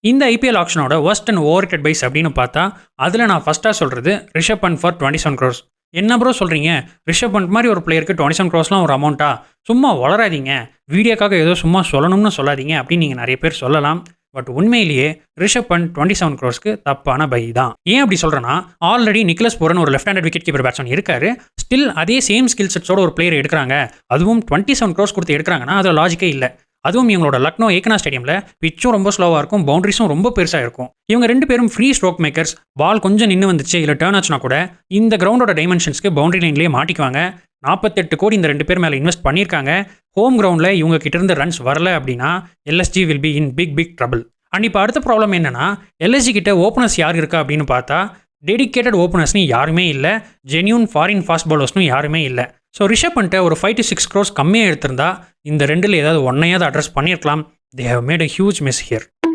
இந்த ஐபிஎல் ஆக்ஷனோட worst and over rated buys அப்படின்னு பார்த்தா அதில் நான் ஃபஸ்ட்டாக சொல்கிறது ரிஷப் பண்ட் ஃபார் 27 crores. என்ன ப்ரோ சொல்கிறீங்க, ரிஷப் பண்ட் மாதிரி ஒரு பிளேயருக்கு 27 crores ஒரு அமௌண்ட்டா? சும்மா வளராதீங்க, வீடியோக்காக ஏதோ சும்மா சொல்லணும்னு சொல்லாதீங்க அப்படின்னு நீங்கள் நிறைய பேர் சொல்லலாம். பட் உண்மையிலேயே ரிஷப் பண்ட் 27 crores தப்பான பை தான். ஏன் அப்படி சொல்கிறேன்னா, ஆல்ரெடி நிக்லஸ் பூரன் ஒரு left handed wicket keeper batsman இருக்காரு. ஸ்டில் அதே சேம் ஸ்கில் செட்ஸோட ஒரு பிளேயர் எடுக்கிறாங்க, அதுவும் 27 crores கொடுத்து எடுக்கிறாங்கன்னா அதில் லாஜிக்கே இல்லை. அதுவும் இவங்களோட லக்னோ ஏகனா ஸ்டேடியமில் பிச்சும் ரொம்ப ஸ்லோவாக இருக்கும், பவுண்டரிஸும் ரொம்ப பெருசாக இருக்கும். இவங்க 2 பேரும் ஃப்ரீ ஸ்ட்ரோக் மேக்கர்ஸ். பால் கொஞ்சம் நின்று வந்துச்சு இல்லை டேர்ன் ஆச்சுன்னா கூட இந்த கிரவுண்டோட டைமென்ஷன்ஸ்க்கு பவுண்டரி லைன்லேயே மாட்டிக்குவாங்க. 48 கோடி இந்த 2 பேர் மேலே இன்வெஸ்ட் பண்ணியிருக்காங்க. ஹோம் கிரவுண்டில் இவங்க கிட்ட இருந்து ரன்ஸ் வரல அப்படின்னா LSG will be in big trouble. அண்ட் இப்போ அடுத்த ப்ராப்ளம் என்னன்னா, எல்எஸ்ஜி கிட்ட ஓப்பனர்ஸ் யார் இருக்கா அப்படின்னு பார்த்தா டெடிக்கேட்டட் ஓப்பனர்ஸ்னு யாருமே இல்லை, ஜென்யூன் ஃபாரின் ஃபாஸ்ட் பாலர்ஸ்னு யாருமே இல்லை. ஸோ ரிஷப் பண்ணிட்டு ஒரு 5 to 6 crores கம்மியாக எடுத்திருந்தா இந்த 2ல் ஏதாவது ஒன்றையாவது அட்ரஸ் பண்ணியிருக்கலாம். They have made a huge miss here.